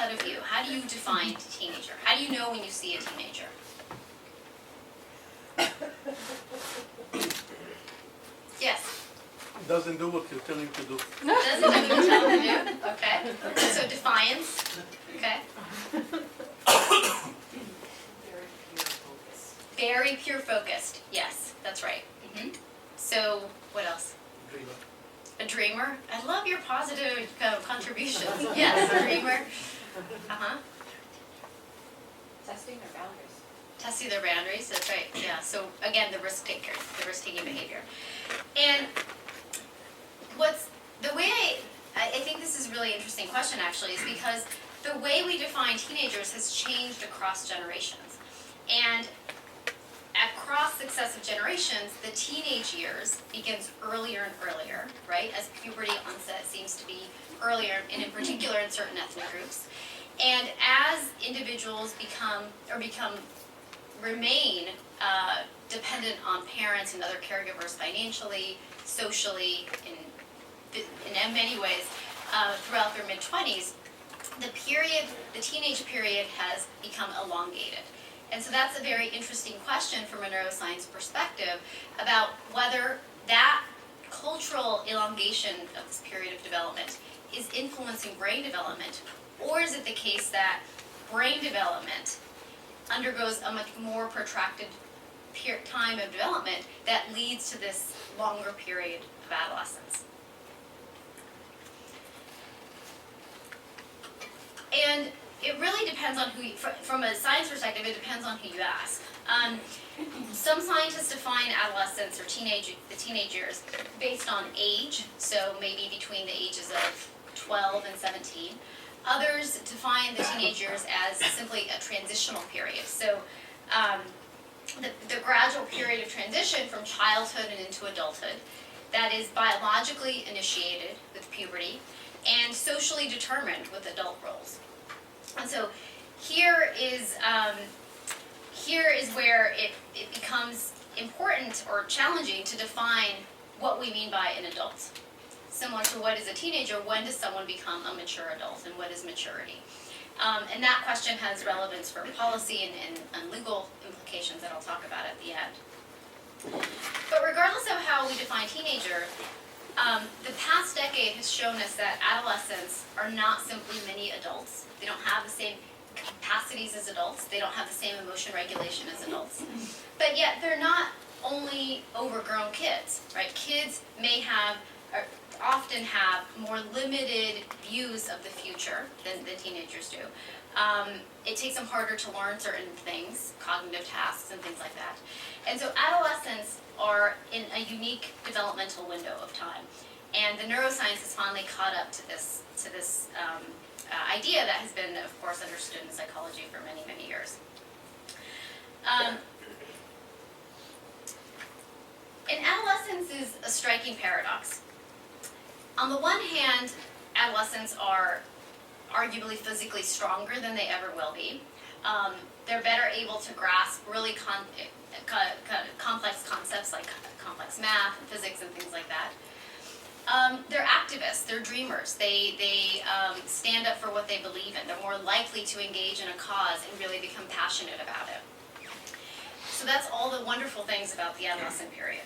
out of you, how do you define teenager? How do you know when you see a teenager? Yes? Doesn't do what you tell him to do. Doesn't do what you tell him to do? Okay. So defiance. Okay. Very pure focused. Yes, that's right. So what else? Dreamer. A dreamer. I love your positive contributions. Yes, a dreamer. Testing their boundaries. Testing their boundaries. That's right. Yeah. So again, the risk taker, the risk taking behavior. And what's the way I think this is a really interesting question actually is because the way we define teenagers has changed across generations. And across successive generations, the teenage years begins earlier and earlier, right? As puberty onset seems to be earlier, and in particular in certain ethnic groups. And as individuals remain dependent on parents and other caregivers financially, socially, in many ways, throughout their mid-20s, the teenage period has become elongated. And so that's a very interesting question from a neuroscience perspective about whether that cultural elongation of this period of development is influencing brain development, or is it the case that brain development undergoes a much more protracted time of development that leads to this longer period of adolescence. And it really depends on who you, from a science perspective, it depends on who you ask. Some scientists define adolescence or the teenage years based on age, so maybe between the ages of 12 and 17. Others define the teenage years as simply a transitional period. So the gradual period of transition from childhood and into adulthood that is biologically initiated with puberty and socially determined with adult roles. And so here is where it becomes important or challenging to define what we mean by an adult. Similar to what is a teenager, when does someone become a mature adult, and what is maturity? And that question has relevance for policy and legal implications that I'll talk about at the end. But regardless of how we define teenager, the past decade has shown us that adolescents are not simply mini adults. They don't have the same capacities as adults. They don't have the same emotion regulation as adults. But yet they're not only overgrown kids, right? Kids may have, or often have, more limited views of the future than teenagers do. It takes them harder to learn certain things, cognitive tasks and things like that. And so adolescents are in a unique developmental window of time. And the neuroscience has finally caught up to this idea that has been, of course, understood in psychology for many, many years. And adolescence is a striking paradox. On the one hand, adolescents are arguably physically stronger than they ever will be. They're better able to grasp really complex concepts like complex math and physics and things like that. They're activists, they're dreamers, they stand up for what they believe in. They're more likely to engage in a cause and really become passionate about it. So that's all the wonderful things about the adolescent period.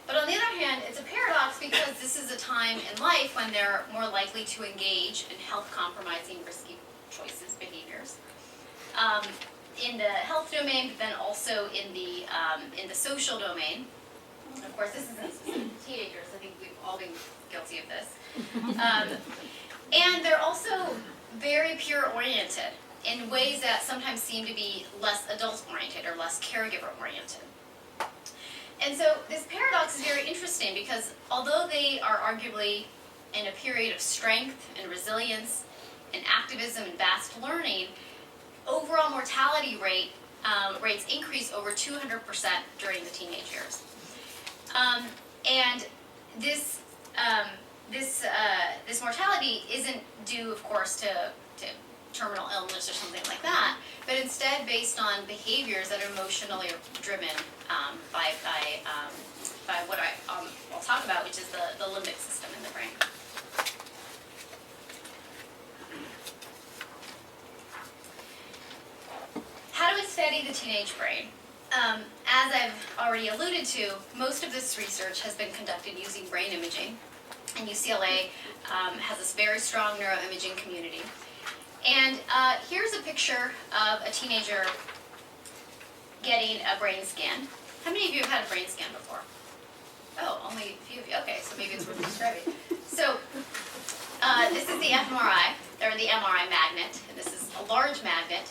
But on the other hand, it's a paradox because this is a time in life when they're more likely to engage in health-compromising, risky choices, behaviors. In the health domain, but then also in the social domain. Of course, this isn't teenagers. I think we've all been guilty of this. And they're also very peer-oriented in ways that sometimes seem to be less adult-oriented or less caregiver-oriented. And so this paradox is very interesting because although they are arguably in a period of strength and resilience and activism and vast learning, overall mortality rates increase over 200% during the teenage years. And this mortality isn't due, of course, to terminal illness or something like that, but instead based on behaviors that are emotionally driven by what I'll talk about, which is the limbic system in the brain. how do we study the teenage brain? As I've already alluded to, most of this research has been conducted using brain imaging, and UCLA has this very strong neuroimaging community. And here's a picture of a teenager getting a brain scan. How many of you have had a brain scan before? Oh, only a few of you. Okay, so maybe it's worth describing. So this is the fMRI, or the MRI magnet, and this is a large magnet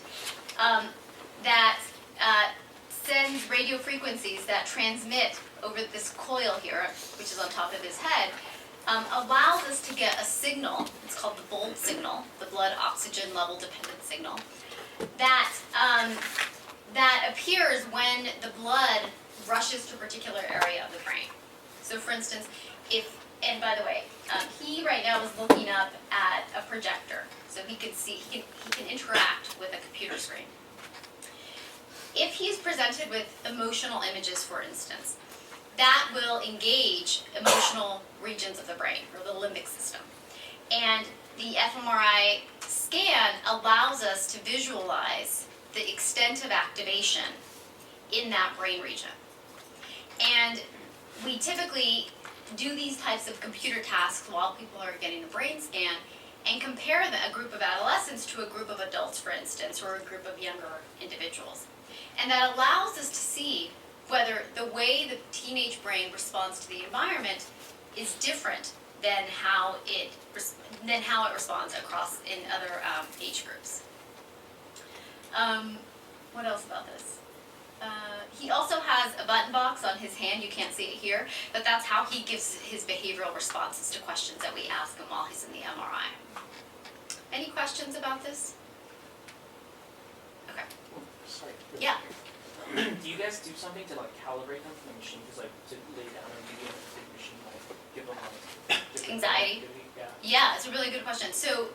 that sends radio frequencies that transmit over this coil here, which is on top of his head, allows us to get a signal. It's called the BOLD signal, the blood oxygen level dependent signal, that that appears when the blood rushes to a particular area of the brain. So for instance, and by the way, he right now is looking up at a projector, so he can see, he can interact with a computer screen. If he's presented with emotional images, for instance, that will engage emotional regions of the brain, or the limbic system. And the fMRI scan allows us to visualize the extent of activation in that brain region. And we typically do these types of computer tasks while people are getting a brain scan and compare a group of adolescents to a group of adults, for instance, or a group of younger individuals. And that allows us to see whether the way the teenage brain responds to the environment is different than how it responds across in other age groups. What else about this? He also has a button box on his hand. You can't see it here, but that's how he gives his behavioral responses to questions that we ask him while he's in the MRI. Any questions about this? Okay. Sorry. Yeah. Do you guys do something to like calibrate them from the machine? Because like to lay down and give you a machine, like give them like different Anxiety? activity? Yeah. Yeah, it's a really good question. So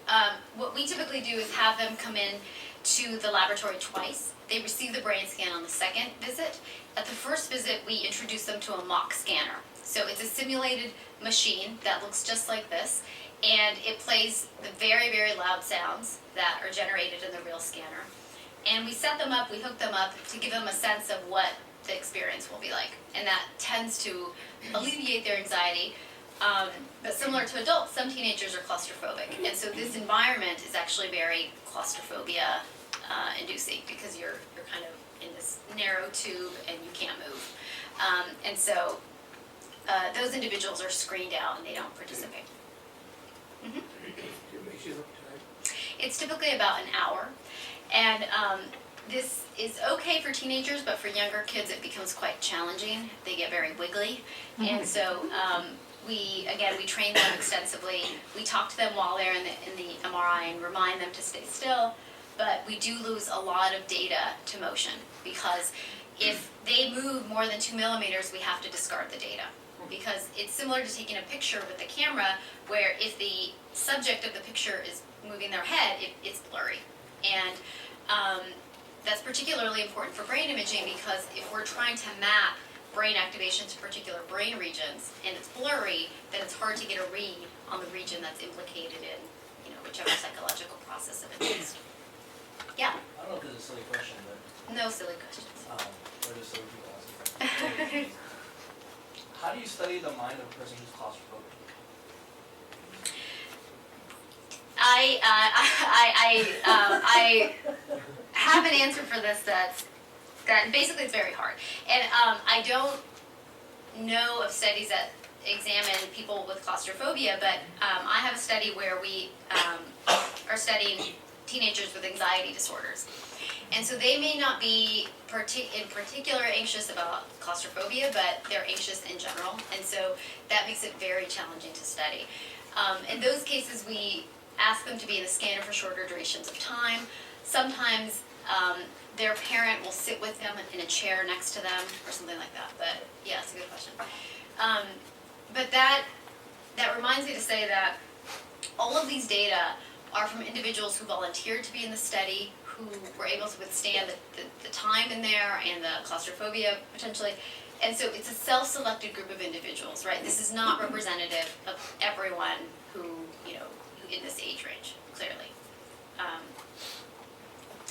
what we typically do is have them come in to the laboratory twice. They receive the brain scan on the second visit. At the first visit, we introduce them to a mock scanner. So it's a simulated machine that looks just like this, and it plays the very, very loud sounds that are generated in the real scanner. And we set them up, we hook them up to give them a sense of what the experience will be like. And that tends to alleviate their anxiety. But similar to adults, some teenagers are claustrophobic. And so this environment is actually very claustrophobia inducing, because you're kind of in this narrow tube and you can't move. And so those individuals are screened out and they don't participate. Mm-hmm. It's typically about an hour. And this is okay for teenagers, but for younger kids it becomes quite challenging. They get very wiggly. And so we train them extensively. We talk to them while they're in the MRI and remind them to stay still. But we do lose a lot of data to motion, because if they move more than 2 millimeters, we have to discard the data. Because it's similar to taking a picture with the camera, where if the subject of the picture is moving their head, it's blurry. And that's particularly important for brain imaging, because if we're trying to map brain activation to particular brain regions and it's blurry, then it's hard to get a read on the region that's implicated in, whichever psychological process of interest. Yeah? I don't know if this is a silly question, but No silly questions. or just silly people asking. How do you study the mind of a person who's claustrophobic? I have an answer for this that basically it's very hard. And I don't know of studies that examine people with claustrophobia, but I have a study where we are studying teenagers with anxiety disorders. And so they may not be in particular anxious about claustrophobia, but they're anxious in general. And so that makes it very challenging to study. In those cases, we ask them to be in the scanner for shorter durations of time. Sometimes their parent will sit with them in a chair next to them or something like that. But yeah, it's a good question. But that reminds me to say that all of these data are from individuals who volunteered to be in the study, who were able to withstand the time in there and the claustrophobia potentially. And so it's a self-selected group of individuals, right? This is not representative of everyone who in this age range, clearly.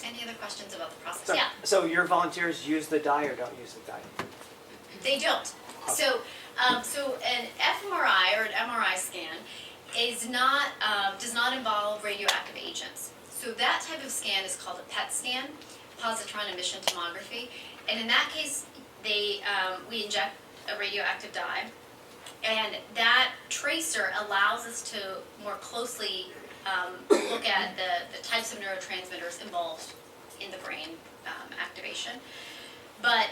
Any other questions about the process? So, Yeah, so your volunteers use the dye or don't use the dye? they don't. So, so an fMRI or an MRI scan is not, does not involve radioactive agents. So that type of scan is called a PET scan, positron emission tomography. And in that case, we inject a radioactive dye, and that tracer allows us to more closely look at the types of neurotransmitters involved in the brain activation. But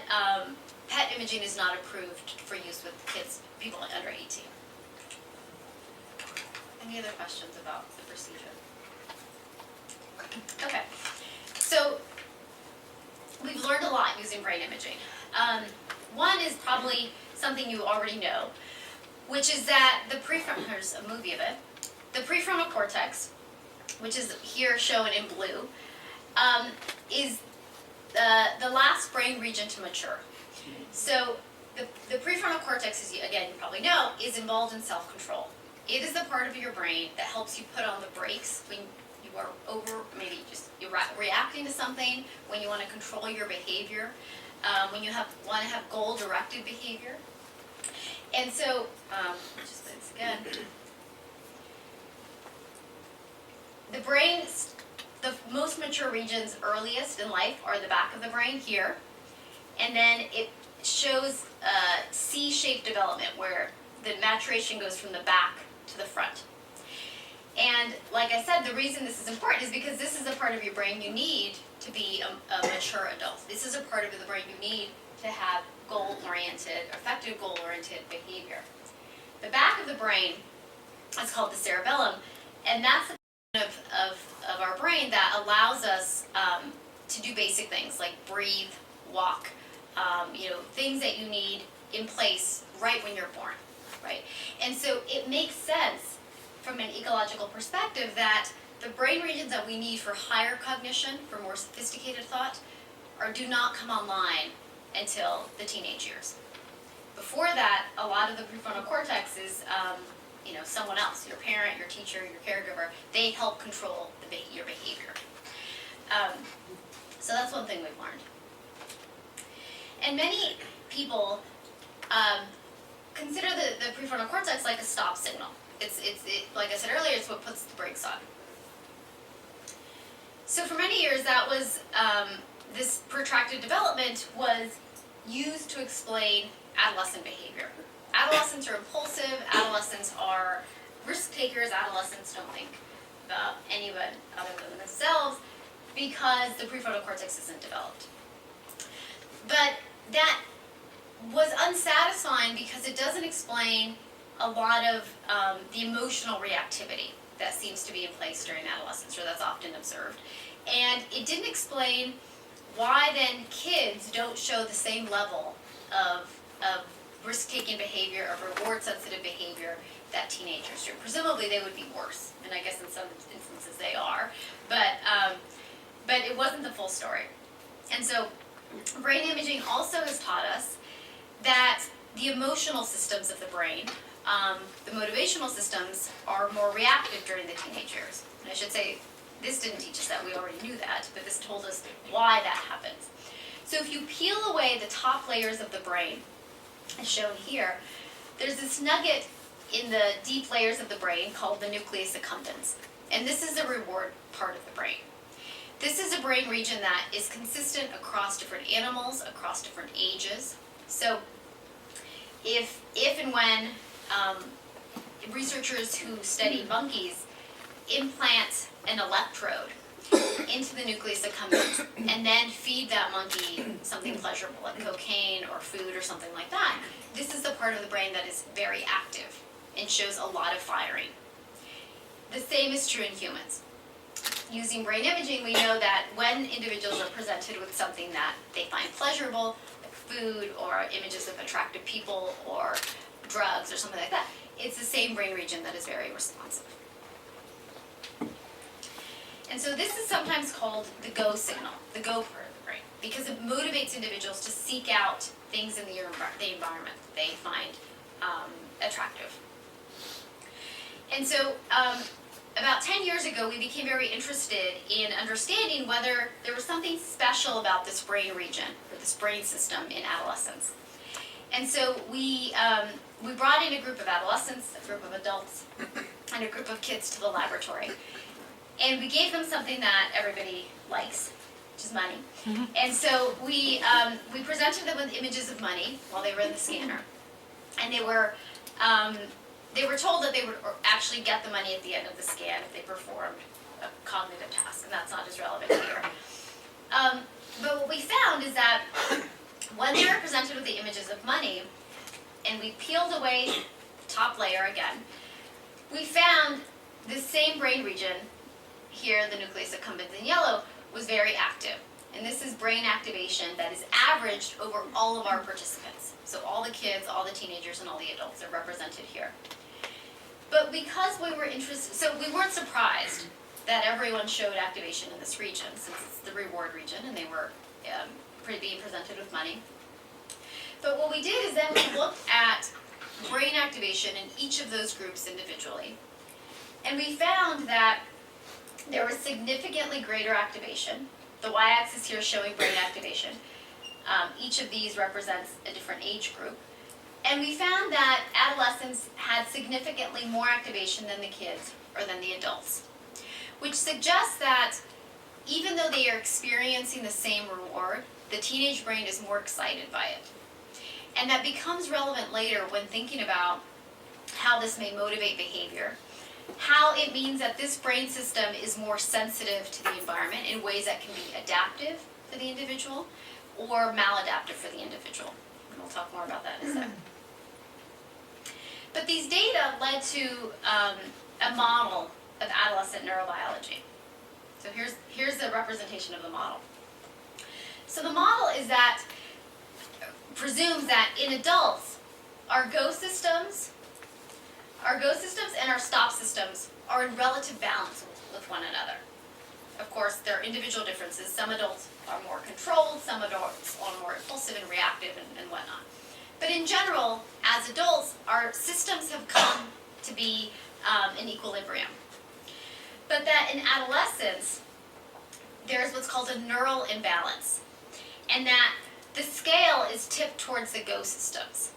PET imaging is not approved for use with people under 18. Any other questions about the procedure? Okay, so we've learned a lot using brain imaging. One is probably something you already know, which is that the prefrontal, here's a movie of it, the prefrontal cortex, which is here shown in blue, is the last brain region to mature. So the prefrontal cortex, as again you probably know, is involved in self-control. It is the part of your brain that helps you put on the brakes when you are maybe just you're reacting to something, when you want to control your behavior, when you want to have goal-directed behavior. And so, just this again, the brain, the most mature regions earliest in life are the back of the brain here, and then it shows C-shaped development where the maturation goes from the back to the front. And like I said, the reason this is important is because this is a part of your brain you need to be a mature adult. This is a part of the brain you need to have goal-oriented, effective goal-oriented behavior. The back of the brain is called the cerebellum, and that's the part of our brain that allows us to do basic things like breathe, walk, things that you need in place right when you're born, right? And so it makes sense from an ecological perspective that the brain regions that we need for higher cognition, for more sophisticated thought, do not come online until the teenage years. Before that, a lot of the prefrontal cortex is, someone else, your parent, your teacher, your caregiver. They help control your behavior. So that's one thing we've learned. And many people consider the prefrontal cortex like a stop signal. Like I said earlier, it's what puts the brakes on. So for many years, that was this protracted development was used to explain adolescent behavior. Adolescents are impulsive. Adolescents are risk takers. Adolescents don't think about anyone other than themselves because the prefrontal cortex isn't developed. But that was unsatisfying because it doesn't explain a lot of the emotional reactivity that seems to be in place during adolescence, or that's often observed. And it didn't explain why then kids don't show the same level of risk-taking behavior, of reward-sensitive behavior that teenagers do. Presumably they would be worse, and I guess in some instances they are, but it wasn't the full story. And so brain imaging also has taught us that the emotional systems of the brain, the motivational systems, are more reactive during the teenage years. And I should say, this didn't teach us that, we already knew that, but this told us why that happens. So if you peel away the top layers of the brain, as shown here, there's this nugget in the deep layers of the brain called the nucleus accumbens. And this is the reward part of the brain. This is a brain region that is consistent across different animals, across different ages. So if and when researchers who study monkeys implant an electrode into the nucleus accumbens and then feed that monkey something pleasurable like cocaine or food or something like that, this is the part of the brain that is very active and shows a lot of firing. The same is true in humans. Using brain imaging, we know that when individuals are presented with something that they find pleasurable, like food or images of attractive people or drugs or something like that, it's the same brain region that is very responsive. And so this is sometimes called the go signal, the go part of the brain, because it motivates individuals to seek out things in the environment that they find attractive. And so about 10 years ago, we became very interested in understanding whether there was something special about this brain region, or this brain system in adolescence. And so we brought in a group of adolescents, a group of adults, and a group of kids to the laboratory. And we gave them something that everybody likes, which is money. And so we presented them with images of money while they were in the scanner. And they were told that they would actually get the money at the end of the scan if they performed a cognitive task, and that's not as relevant here. But what we found is that when they were presented with the images of money, and we peeled away the top layer again, we found the same brain region, here the nucleus accumbens in yellow, was very active. And this is brain activation that is averaged over all of our participants. So all the kids, all the teenagers, and all the adults are represented here. But because we were interested, so we weren't surprised that everyone showed activation in this region, since it's the reward region, and they were being presented with money. But what we did is then we looked at brain activation in each of those groups individually. And we found that there was significantly greater activation. The y-axis here is showing brain activation. Each of these represents a different age group. And we found that adolescents had significantly more activation than the kids or than the adults, which suggests that even though they are experiencing the same reward, the teenage brain is more excited by it. And that becomes relevant later when thinking about how this may motivate behavior, how it means that this brain system is more sensitive to the environment in ways that can be adaptive for the individual or maladaptive for the individual. And we'll talk more about that in a second. But these data led to a model of adolescent neurobiology. So here's the representation of the model. So the model is that, presumes that in adults, our go systems and our stop systems are in relative balance with one another. Of course, there are individual differences. Some adults are more controlled, some adults are more impulsive and reactive and whatnot. But in general, as adults, our systems have come to be in equilibrium. But that in adolescence, there's what's called a neural imbalance. And that the scale is tipped towards the go systems.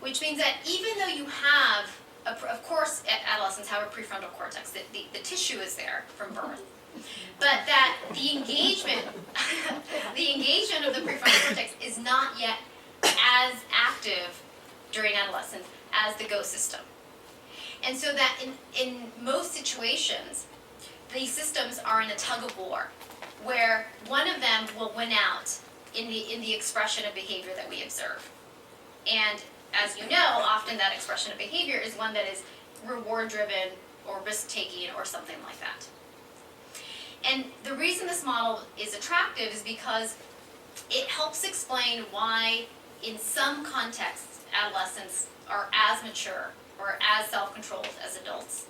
Which means that even though you have, of course, adolescents have a prefrontal cortex, the tissue is there from birth. But that the engagement of the prefrontal cortex is not yet as active during adolescence as the go system. And so that in most situations, these systems are in a tug of war, where one of them will win out in the expression of behavior that we observe. And as you know, often that expression of behavior is one that is reward-driven or risk-taking or something like that. And the reason this model is attractive is because it helps explain why, in some contexts, adolescents are as mature or as self-controlled as adults.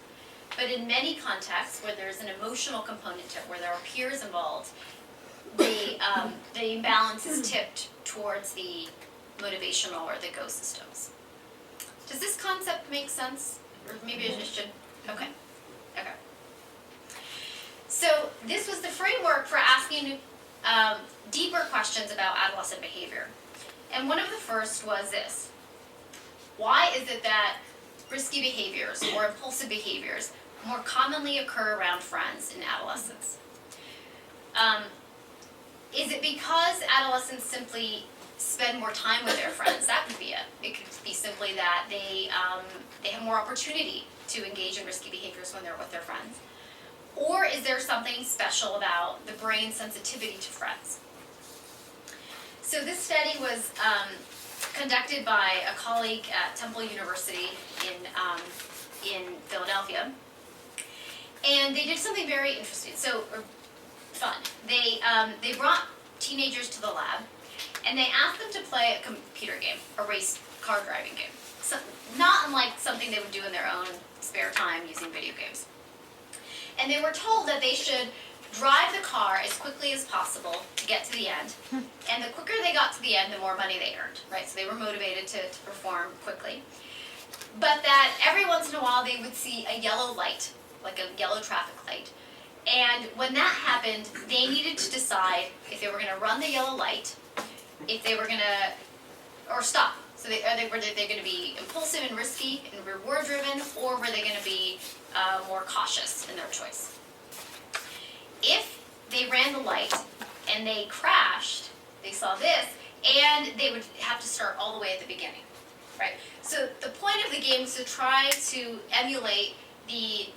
But in many contexts where there's an emotional component to it, where there are peers involved, the imbalance is tipped towards the motivational or the go systems. Does this concept make sense? Or maybe I should, okay. So this was the framework for asking deeper questions about adolescent behavior. And one of the first was this: why is it that risky behaviors or impulsive behaviors more commonly occur around friends in adolescence? Is it because adolescents simply spend more time with their friends? That could be it. It could be simply that they have more opportunity to engage in risky behaviors when they're with their friends. Or is there something special about the brain's sensitivity to friends? So this study was conducted by a colleague at Temple University in Philadelphia. And they did something very interesting, fun. They brought teenagers to the lab, and they asked them to play a computer game, a race car driving game. So, not unlike something they would do in their own spare time using video games. And they were told that they should drive the car as quickly as possible to get to the end. And the quicker they got to the end, the more money they earned, right? So they were motivated to perform quickly. But that every once in a while they would see a yellow light like a yellow traffic light. And when that happened, they needed to decide if they were going to run the yellow light, if they were going to, or stop. So were they going to be impulsive and risky and reward driven, or were they going to be more cautious in their choice? If they ran the light and they crashed, they saw this, and they would have to start all the way at the beginning, right? So the point of the game is to try to emulate the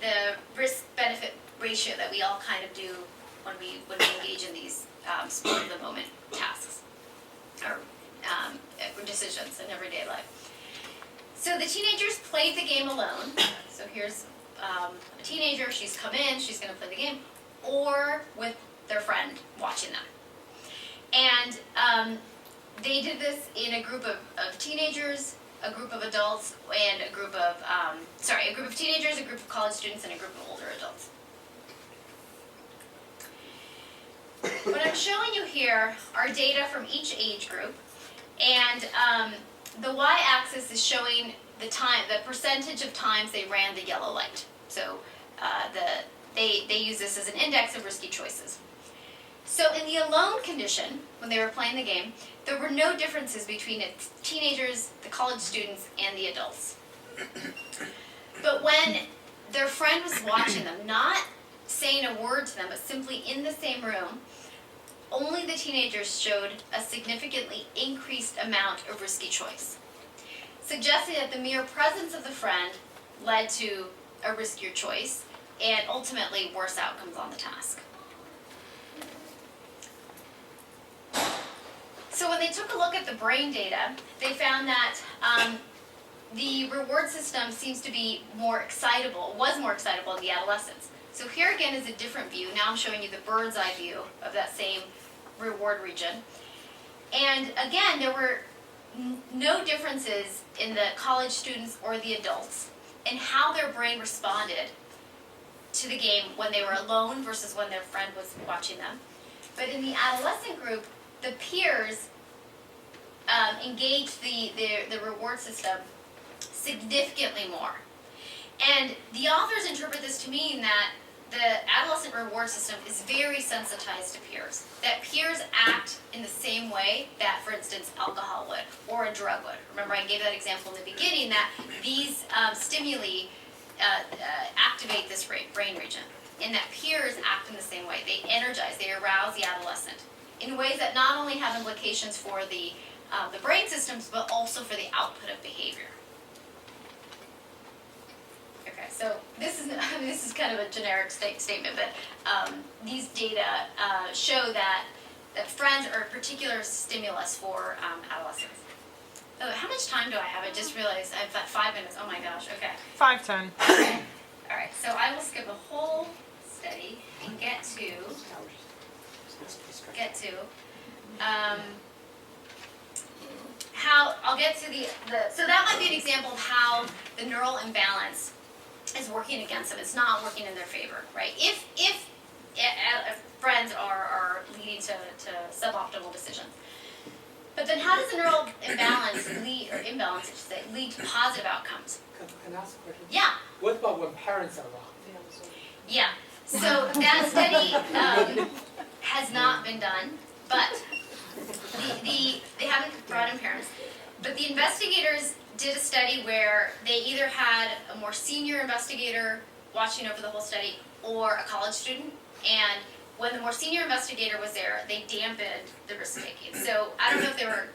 risk-benefit ratio that we all kind of do when we engage in these spur of the moment tasks or decisions in everyday life. So the teenagers played the game alone. So here's a teenager, she's come in, she's going to play the game, or with their friend watching them. And they did this in a group of teenagers, a group of adults, and a group of teenagers, a group of college students, and a group of older adults. What I'm showing you here are data from each age group, and the y-axis is showing the percentage of times they ran the yellow light. So they use this as an index of risky choices. So in the alone condition, when they were playing the game, there were no differences between the teenagers, the college students, and the adults. But when their friend was watching them, not saying a word to them, but simply in the same room, only the teenagers showed a significantly increased amount of risky choice, suggesting that the mere presence of the friend led to a riskier choice and ultimately worse outcomes on the task. So when they took a look at the brain data, they found that the reward system seems to be was more excitable in the adolescents. So here again is a different view. Now I'm showing you the bird's eye view of that same reward region. And again, there were no differences in the college students or the adults in how their brain responded to the game when they were alone versus when their friend was watching them. But in the adolescent group, the peers engaged the reward system significantly more. And the authors interpret this to mean that the adolescent reward system is very sensitized to peers. That peers act in the same way that, for instance, alcohol would or a drug would. Remember, I gave that example in the beginning that these stimuli activate this brain region, and that peers act in the same way. They energize, they arouse the adolescent in ways that not only have implications for the brain systems, but also for the output of behavior. Okay, so this is kind of a generic statement, but these data show that friends are a particular stimulus for adolescents. Oh, how much time do I have? I just realized I've got 5 minutes. Oh my gosh, okay. 5:10. All right, so I will skip a whole study and get to how I'll get to the so that might be an example of how the neural imbalance is working against them. It's not working in their favor, right? If friends are leading to suboptimal decisions. But then how does the neural imbalance lead to positive outcomes? Can I ask a question? Yeah. What about when parents are wrong? Yeah, so that study has not been done, but they haven't brought in parents. But the investigators did a study where they either had a more senior investigator watching over the whole study or a college student, and when the more senior investigator was there, they dampened the risk taking. So I don't know if they were,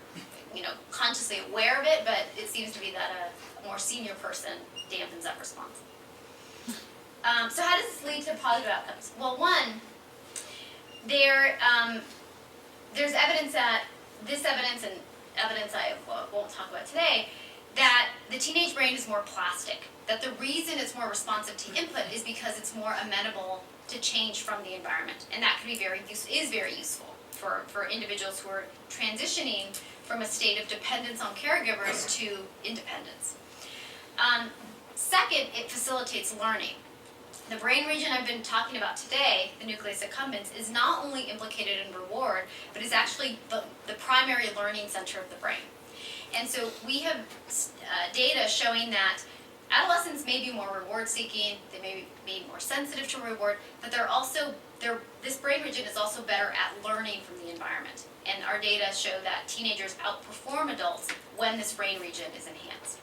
consciously aware of it, but it seems to be that a more senior person dampens that response. So how does this lead to positive outcomes? Well, one, there's evidence that and evidence I won't talk about today, that the teenage brain is more plastic. That the reason it's more responsive to input is because it's more amenable to change from the environment, and that can be very useful for individuals who are transitioning from a state of dependence on caregivers to independence. Second, it facilitates learning. The brain region I've been talking about today, the nucleus accumbens, is not only implicated in reward, but is actually the primary learning center of the brain. And so we have data showing that adolescents may be more reward seeking, they may be more sensitive to reward, but this brain region is also better at learning from the environment. And our data show that teenagers outperform adults when this brain region is enhanced.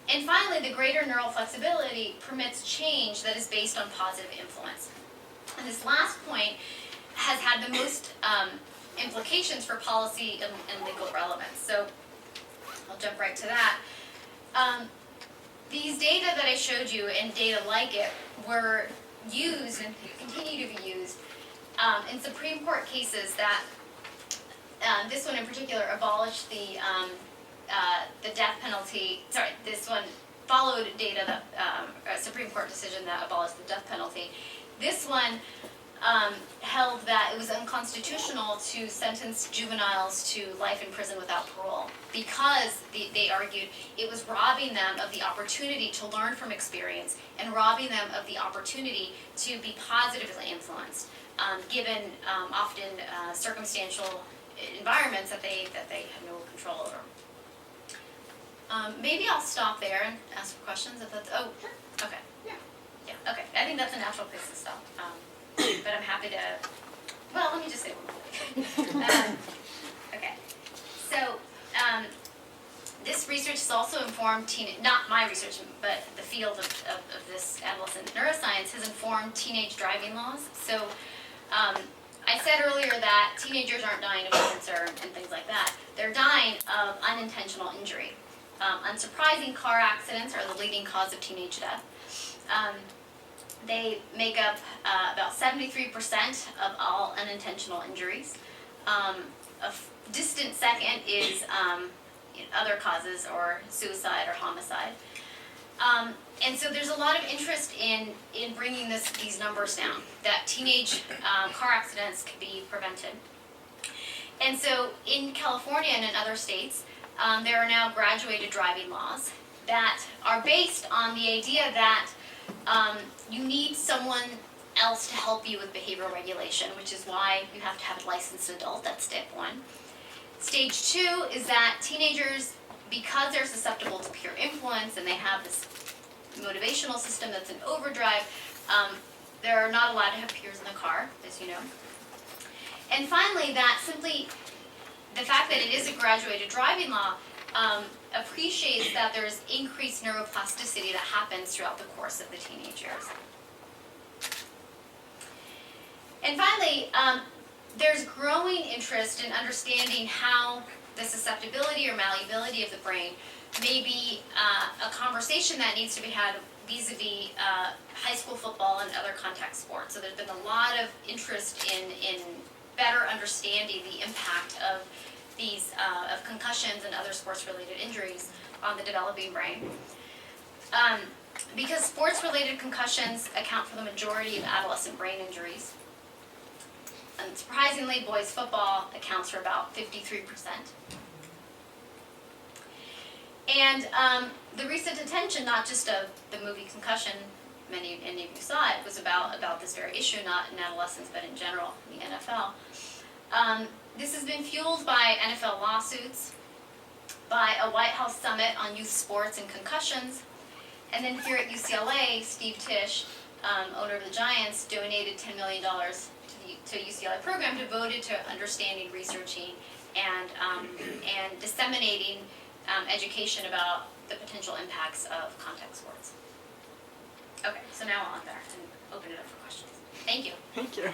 And finally, the greater neural flexibility permits change that is based on positive influence. And this last point has had the most implications for policy and legal relevance. So I'll jump right to that. These data that I showed you and data like it were used and continue to be used in Supreme Court cases that this one in particular abolished the death penalty. Sorry, this one followed data that a Supreme Court decision that abolished the death penalty. This one held that it was unconstitutional to sentence juveniles to life in prison without parole because they argued it was robbing them of the opportunity to learn from experience and robbing them of the opportunity to be positively influenced, given often circumstantial environments that they have no control over. Maybe I'll stop there and ask for questions if that's, okay. Yeah, okay, I think that's a natural place to stop. But I'm happy to, well, let me just say one more thing. Okay, so this research has also informed not my research, but the field of this adolescent neuroscience has informed teenage driving laws. So I said earlier that teenagers aren't dying of cancer and things like that. They're dying of unintentional injury. Unsurprising, car accidents are the leading cause of teenage death. They make up about 73% of all unintentional injuries. A distant second is other causes or suicide or homicide. And so there's a lot of interest in bringing these numbers down, that teenage car accidents can be prevented. And so in California and in other states, there are now graduated driving laws that are based on the idea that you need someone else to help you with behavioral regulation, which is why you have to have a licensed adult. That's step one. Stage two is that teenagers, because they're susceptible to peer influence and they have this motivational system that's in overdrive, they're not allowed to have peers in the car, as you know. And finally, that simply, the fact that it is a graduated driving law appreciates that there's increased neuroplasticity that happens throughout the course of the teenage years. And finally, there's growing interest in understanding how the susceptibility or malleability of the brain may be a conversation that needs to be had vis-a-vis high school football and other contact sports. So there's been a lot of interest in better understanding the impact of these of concussions and other sports-related injuries on the developing brain. Because sports-related concussions account for the majority of adolescent brain injuries. And surprisingly, boys football accounts for about 53%. And the recent attention, not just of the movie Concussion, many of you saw it, was about this very issue, not in adolescence, but in general, in the NFL. This has been fueled by NFL lawsuits, by a White House summit on youth sports and concussions, and then here at UCLA, Steve Tisch, owner of the Giants, donated $10 million to a UCLA program devoted to understanding, researching, and disseminating education about the potential impacts of contact sports. Okay, so now on there and open it up for questions. Thank you. Thank you.